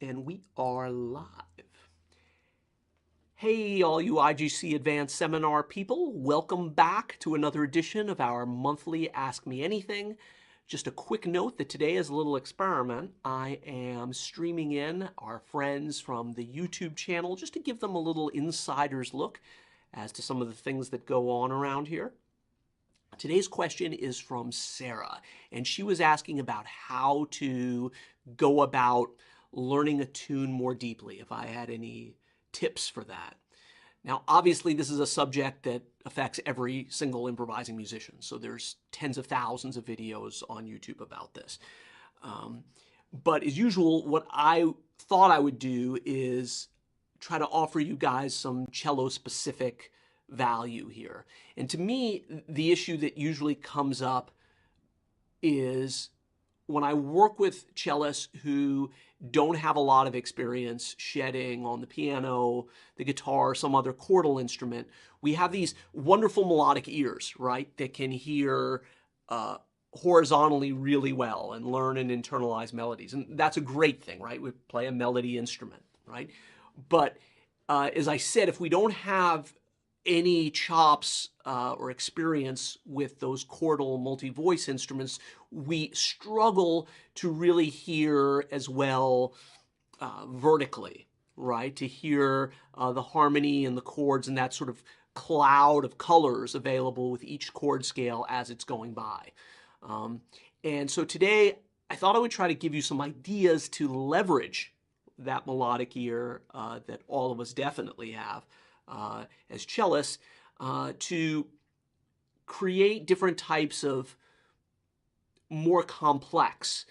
And we are live. Hey, all you IGC Advanced Seminar people, welcome back to another edition of our monthly Ask Me Anything. Just a quick note that today is a little experiment. I am streaming in our friends from the YouTube channel just to give them a little insider's look as to some of the things that go on around here. Today's question is from Sarah, and she was asking about how to go about learning a tune more deeply, if I had any tips for that. Now, obviously, this is a subject that affects every single improvising musician, so there's tens of thousands of videos on YouTube about this. But as usual, what I thought I would do is try to offer you guys some cello-specific value here. And to me, the issue that usually comes up is when I work with cellists who don't have a lot of experience shedding on the piano, the guitar, some other chordal instrument, we have these wonderful melodic ears, right, that can hear horizontally really well and learn and internalize melodies. And that's a great thing, right? We play a melody instrument, right? But as I said, if we don't have any chops or experience with those chordal multi-voice instruments, we struggle to really hear as well vertically, right? To hear the harmony and the chords and that sort of cloud of colors available with each chord scale as it's going by. And so today, I thought I would try to give you some ideas to leverage that melodic ear that all of us definitely have as cellists to create different types of more complex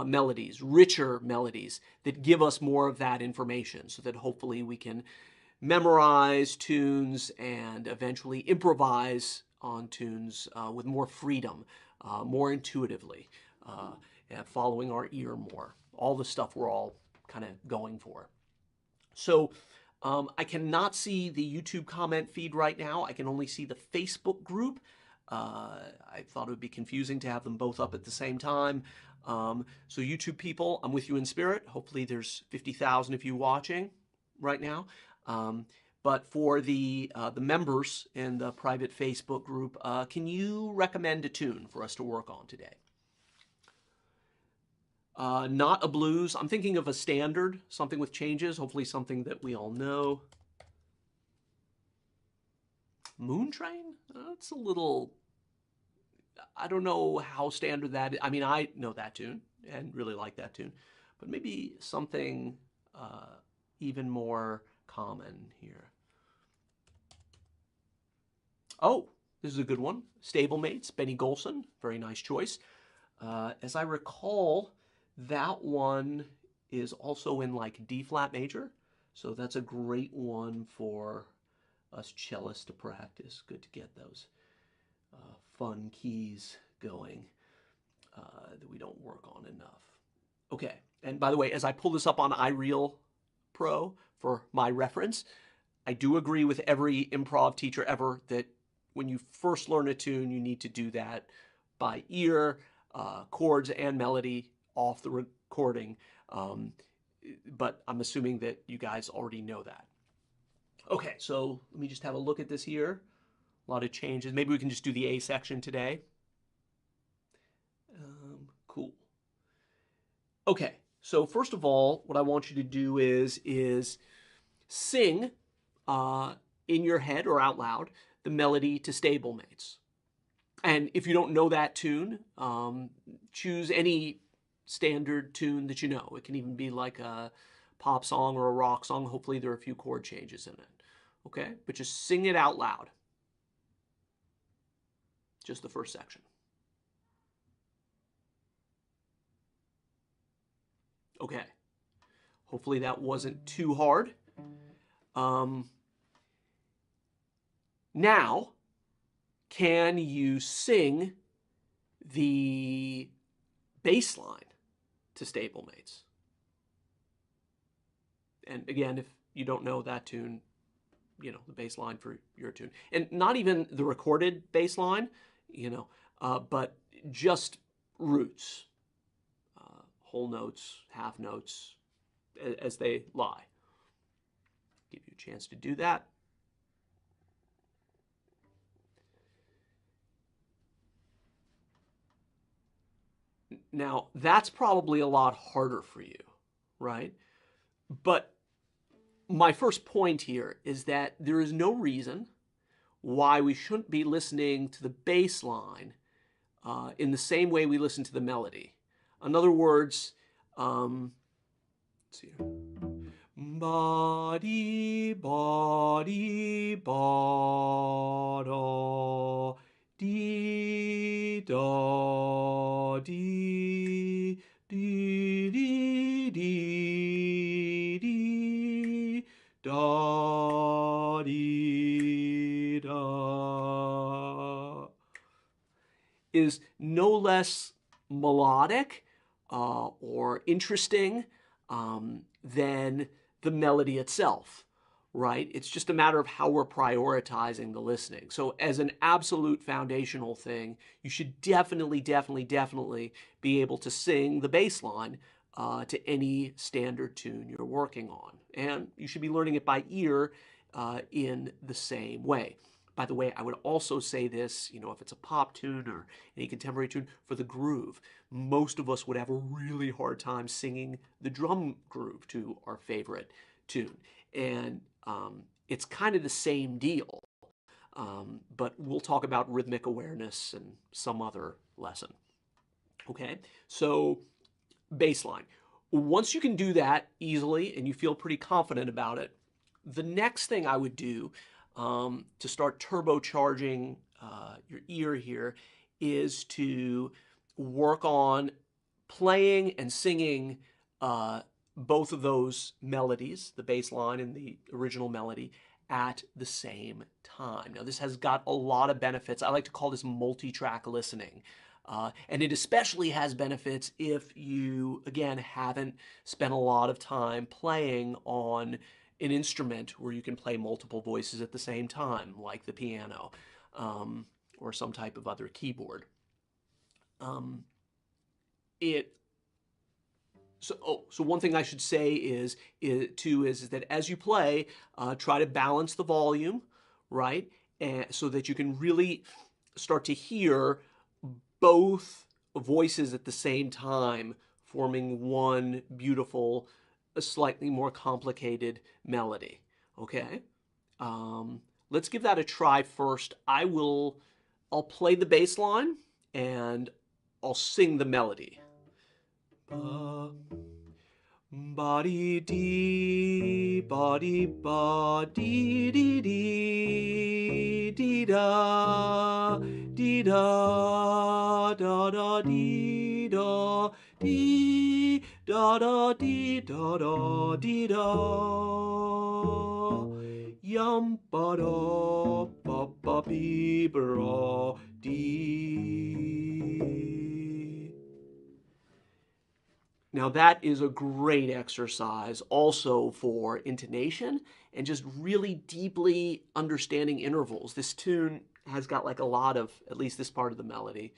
melodies, richer melodies that give us more of that information so that hopefully we can memorize tunes and eventually improvise on tunes with more freedom, more intuitively, and following our ear more. All the stuff we're all kind of going for. So I cannot see the YouTube comment feed right now. I can only see the Facebook group. I thought it would be confusing to have them both up at the same time. So YouTube people, I'm with you in spirit. Hopefully there's 50,000 of you watching right now. But for the members in the private Facebook group, can you recommend a tune for us to work on today? Not a blues. I'm thinking of a standard, something with changes, hopefully something that we all know. Moon Train? That's a little, I don't know how standard that is. I mean, I know that tune and really like that tune, but maybe something even more common here. Oh, this is a good one. Stablemates, Benny Golson, very nice choice. As I recall, that one is also in like D flat major, so that's a great one for us cellists to practice. Good to get those fun keys going that we don't work on enough. Okay, and by the way, as I pull this up on iReal Pro for my reference, I do agree with every improv teacher ever that when you first learn a tune, you need to do that by ear, chords and melody off the recording, but I'm assuming that you guys already know that. Okay, so let me just have a look at this here. A lot of changes. Maybe we can just do the A section today. Cool. Okay, so first of all, what I want you to do is sing in your head or out loud the melody to Stablemates. And if you don't know that tune, choose any standard tune that you know. It can even be like a pop song or a rock song. Hopefully there are a few chord changes in it. Okay? But just sing it out loud. Just the first section. Okay. Hopefully that wasn't too hard. Now, can you sing the bass line to Stablemates? And again, if you don't know that tune, you know, the bass line for your tune. And not even the recorded bass line, you know, but just roots, whole notes, half notes, as they lie. Give you a chance to do that. Now, that's probably a lot harder for you, right? But my first point here is that there is no reason why we shouldn't be listening to the bass line in the same way we listen to the melody. In other words, let's see here. Body, body, ba-da, dee, da, dee, dee, dee, dee, dee, da, dee, da, is no less melodic or interesting than the melody itself, right? It's just a matter of how we're prioritizing the listening. So as an absolute foundational thing, you should definitely be able to sing the bass line to any standard tune you're working on. And you should be learning it by ear in the same way. By the way, I would also say this, if it's a pop tune or any contemporary tune, for the groove. Most of us would have a really hard time singing the drum groove to our favorite tune. And it's kind of the same deal. But we'll talk about rhythmic awareness in some other lesson. Okay, so bass line. Once you can do that easily and you feel pretty confident about it, the next thing I would do to start turbocharging your ear here is to work on playing and singing both of those melodies, the bass line and the original melody, at the same time. Now, this has got a lot of benefits. I like to call this multi-track listening. And it especially has benefits if you, again, haven't spent a lot of time playing on an instrument where you can play multiple voices at the same time, like the piano or some type of other keyboard. So one thing I should say is that as you play, try to balance the volume, right? And so that you can really start to hear both voices at the same time, forming one beautiful, a slightly more complicated melody. Okay, let's give that a try first. I'll play the bass line and I'll sing the melody. Body dee, body ba dee dee dee dee da dee da da da dee da dee da da dee da da dee da yum ba da ba ba bee ba dee. Now that is a great exercise also for intonation and just really deeply understanding intervals. This tune has got like a lot of, at least this part of the melody,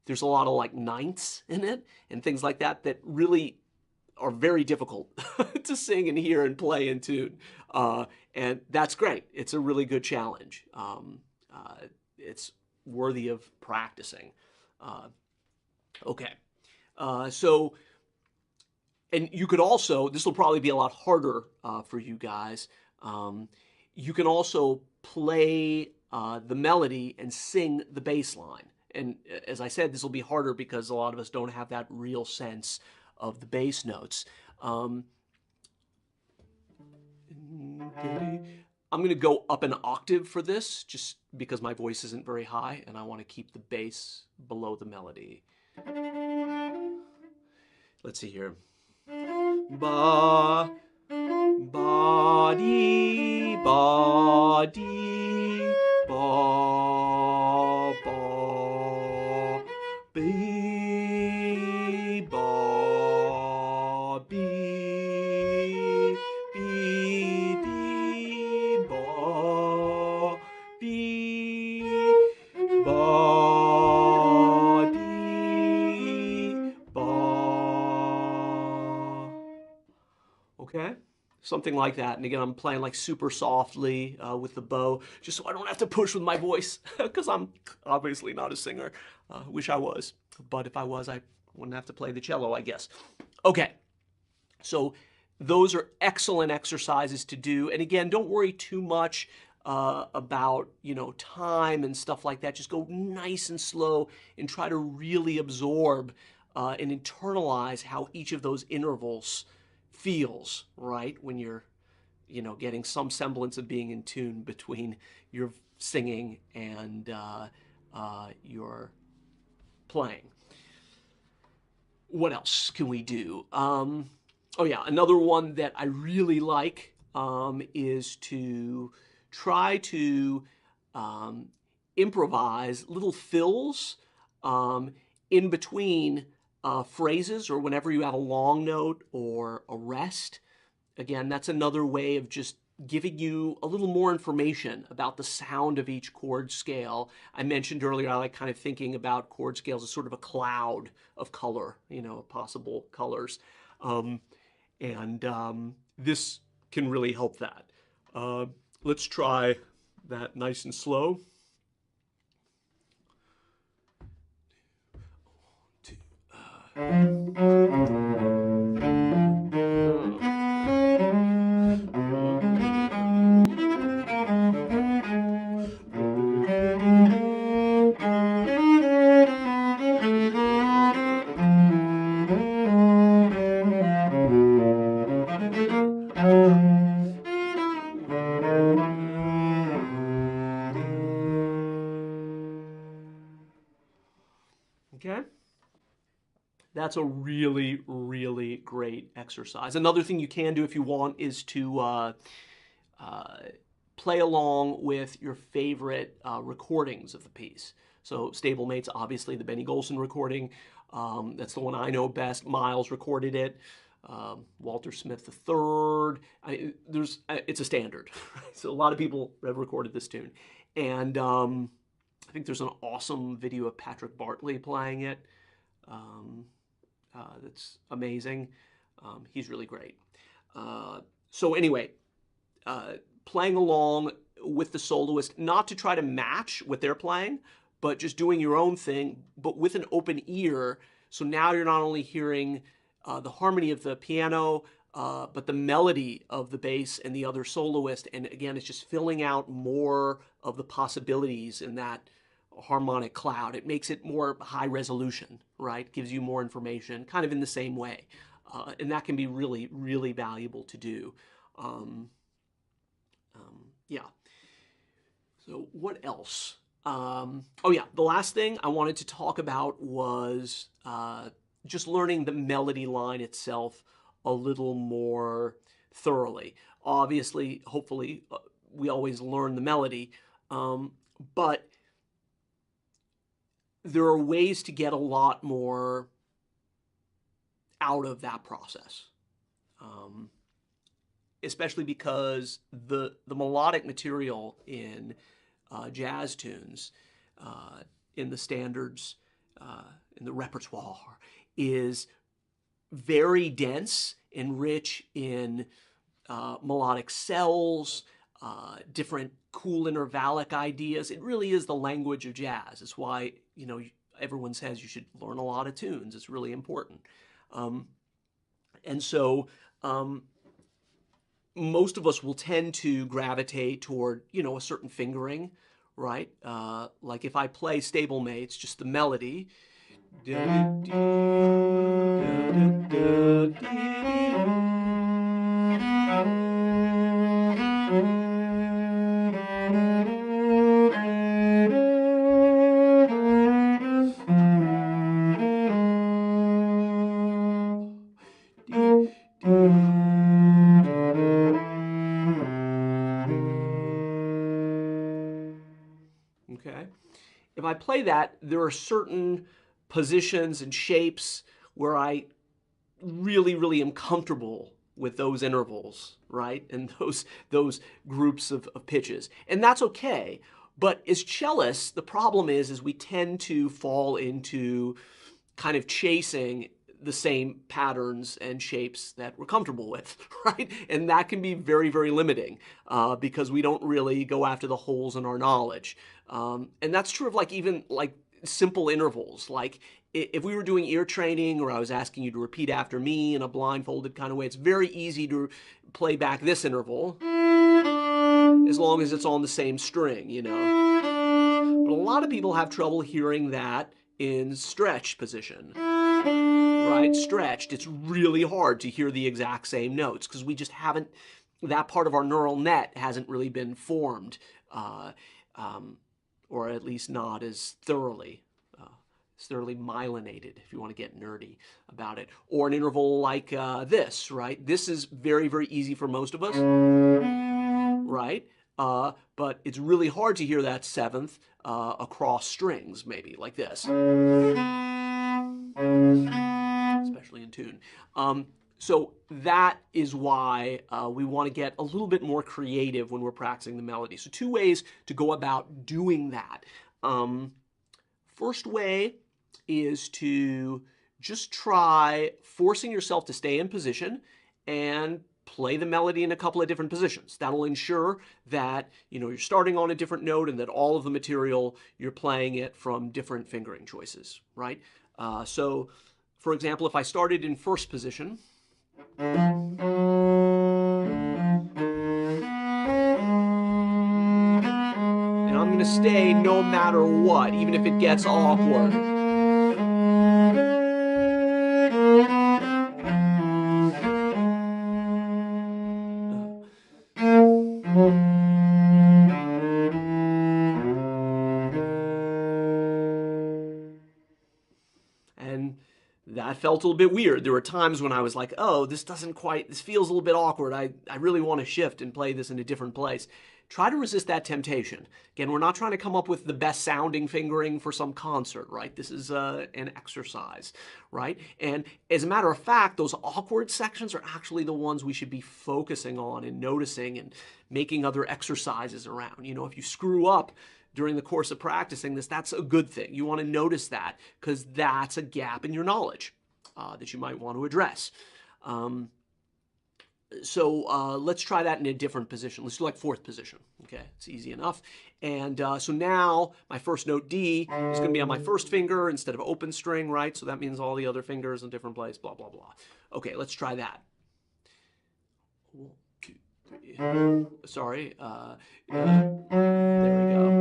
there's a lot of like ninths in it and things like that that really are very difficult to sing and hear and play in tune. And that's great. It's a really good challenge. It's worthy of practicing. Okay. And you could also, this will probably be a lot harder for you guys, you can also play the melody and sing the bass line. And as I said, this will be harder because a lot of us don't have that real sense of the bass notes. I'm going to go up an octave for this, just because my voice isn't very high, and I want to keep the bass below the melody. Let's see here. Ba, ba, dee, ba, dee, ba, ba, bee, ba, bee, bee, dee, ba, bee, ba, dee, ba. Okay, something like that. And again, I'm playing like super softly with the bow, just so I don't have to push with my voice, because I'm obviously not a singer. Wish I was, but if I was, I wouldn't have to play the cello, I guess. Okay, so those are excellent exercises to do. And again, don't worry too much about, time and stuff like that. Just go nice and slow and try to really absorb and internalize how each of those intervals feels, right? When you're, getting some semblance of being in tune between your singing and your playing. What else can we do? Oh yeah, another one that I really like is to try to um, improvise little fills in between phrases, or whenever you have a long note or a rest. Again, that's another way of just giving you a little more information about the sound of each chord scale. I mentioned earlier, I like kind of thinking about chord scales as sort of a cloud of color, possible colors. And this can really help that. Let's try that nice and slow. Okay. That's a really, really great exercise. Another thing you can do if you want is to uh, play along with your favorite recordings of the piece. So Stablemates, obviously the Benny Golson recording. That's the one I know best. Miles recorded it. Walter Smith III. It's a standard. So a lot of people have recorded this tune. And I think there's an awesome video of Patrick Bartley playing it. That's amazing. He's really great. So anyway, playing along with the soloist, not to try to match what they're playing, but just doing your own thing, but with an open ear. So now you're not only hearing the harmony of the piano, but the melody of the bass and the other soloist. And again, it's just filling out more of the possibilities in that harmonic cloud. It makes it more high resolution, right? Gives you more information, kind of in the same way. And that can be really, really valuable to do. Yeah. So what else? Oh yeah, the last thing I wanted to talk about was just learning the melody line itself a little more thoroughly. Obviously, hopefully, we always learn the melody, but there are ways to get a lot more out of that process. Especially because the melodic material in jazz tunes, in the standards, in the repertoire, is very dense and rich in melodic cells, different cool intervallic ideas. It really is the language of jazz. It's why, everyone says you should learn a lot of tunes. It's really important. And so most of us will tend to gravitate toward, a certain fingering, right? Like if I play Stablemates, just the melody. Okay. If I play that, there are certain positions and shapes where I really, really am comfortable with those intervals, right? And those groups of pitches. And that's okay. But as cellists, the problem is we tend to fall into kind of chasing the same patterns and shapes that we're comfortable with, right? And that can be very, very limiting because we don't really go after the holes in our knowledge. And that's true of like even like simple intervals. Like if we were doing ear training or I was asking you to repeat after me in a blindfolded kind of way, it's very easy to play back this interval as long as it's on the same string, you know. But a lot of people have trouble hearing that in stretched position, right? Stretched, it's really hard to hear the exact same notes because we just haven't, that part of our neural net hasn't really been formed, or at least not as thoroughly. It's thoroughly myelinated, if you want to get nerdy about it. Or an interval like this, right? This is very, very easy for most of us, right? But it's really hard to hear that seventh across strings, maybe, like this. Especially in tune. So that is why we want to get a little bit more creative when we're practicing the melody. So 2 ways to go about doing that. First way is to just try forcing yourself to stay in position and play the melody in a couple of different positions. That'll ensure that you're starting on a different note and that all of the material you're playing it from different fingering choices, right? So, for example, if I started in first position, and I'm going to stay no matter what, even if it gets awkward. And that felt a little bit weird. There were times when I was like, oh, this feels a little bit awkward. I really want to shift and play this in a different place. Try to resist that temptation. Again, we're not trying to come up with the best sounding fingering for some concert, right? This is an exercise, right? And as a matter of fact, those awkward sections are actually the ones we should be focusing on and noticing and making other exercises around. If you screw up during the course of practicing this, that's a good thing. You want to notice that because that's a gap in your knowledge that you might want to address. So let's try that in a different position. Let's do like fourth position. Okay, it's easy enough. And so now my first note D is going to be on my first finger instead of open string, right? So that means all the other fingers in different place, blah, blah, blah. Okay, let's try that. 1, 2, 3. Sorry. There we go.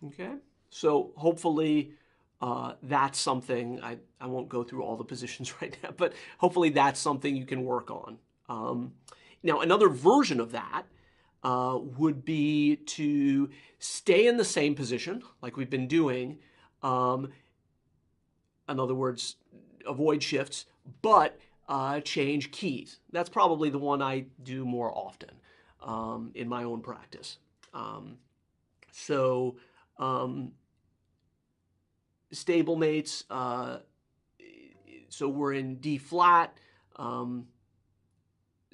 Okay, so hopefully that's something, I won't go through all the positions right now, but hopefully that's something you can work on. Now, another version of that would be to stay in the same position like we've been doing. In other words, avoid shifts, but change keys. That's probably the one I do more often in my own practice. Stablemates, so we're in D flat.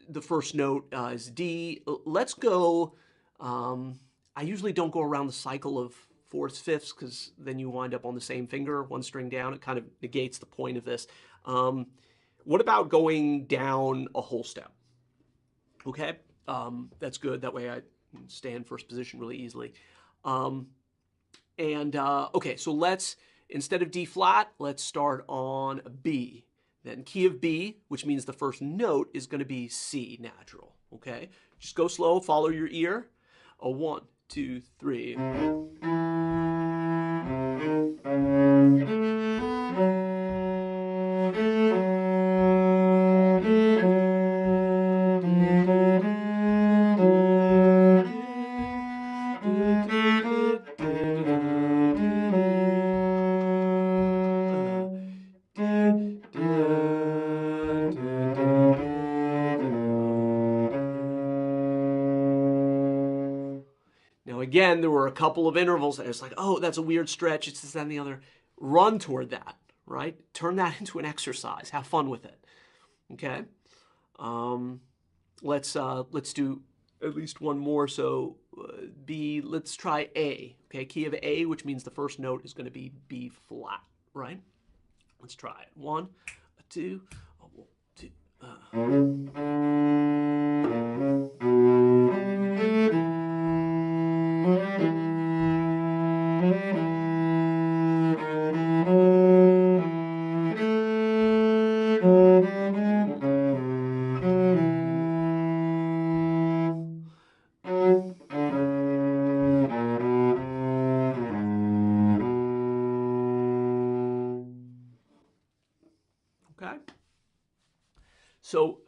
The first note is D. Let's go, I usually don't go around the cycle of fourths, fifths, because then you wind up on the same finger, one string down. It kind of negates the point of this. What about going down a whole step? Okay, that's good. That way I stay in first position really easily. Okay, so let's, instead of D flat, let's start on B. Then key of B, which means the first note is going to be C natural. Okay, just go slow, follow your ear. 1, 2, 3. again, there were a couple of intervals that it's like, oh, that's a weird stretch. It's this, that, and the other. Run toward that, right? Turn that into an exercise. Have fun with it. Okay. Let's do at least one more. So B. Let's try A. Okay, key of A, which means the first note is going to be B flat, right? Let's try it. 1, 2, 2. Okay. So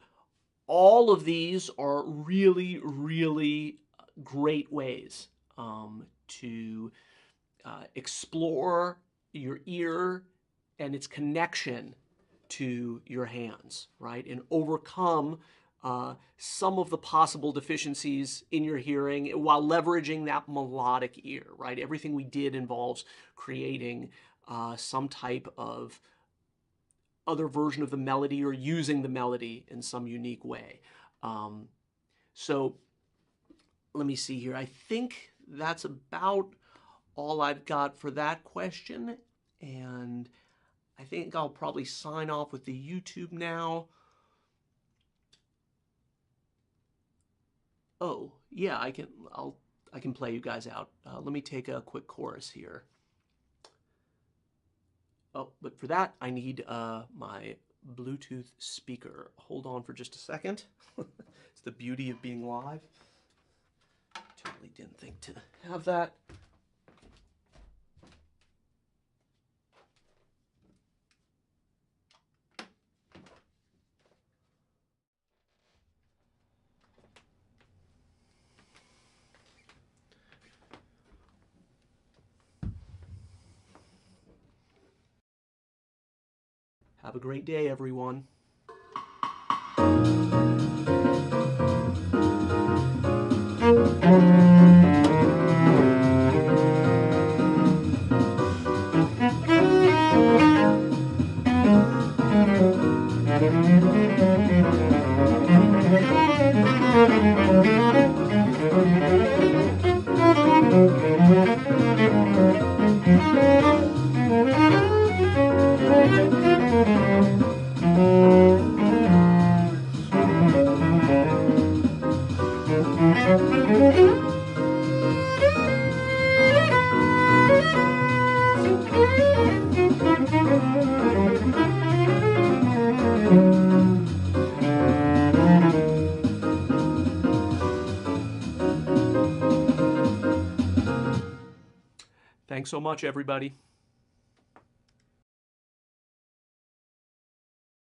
all of these are really, really great ways to explore your ear and its connection to your hands, right? And overcome some of the possible deficiencies in your hearing while leveraging that melodic ear, right? Everything we did involves creating some type of other version of the melody or using the melody in some unique way. So let me see here. I think that's about all I've got for that question. And I think I'll probably sign off with the YouTube now. Oh, yeah, I can play you guys out. Let me take a quick chorus here. Oh, but for that, I need my Bluetooth speaker. Hold on for just a second. It's the beauty of being live. Totally didn't think to have that. Have a great day, everyone. Thanks so much, everybody.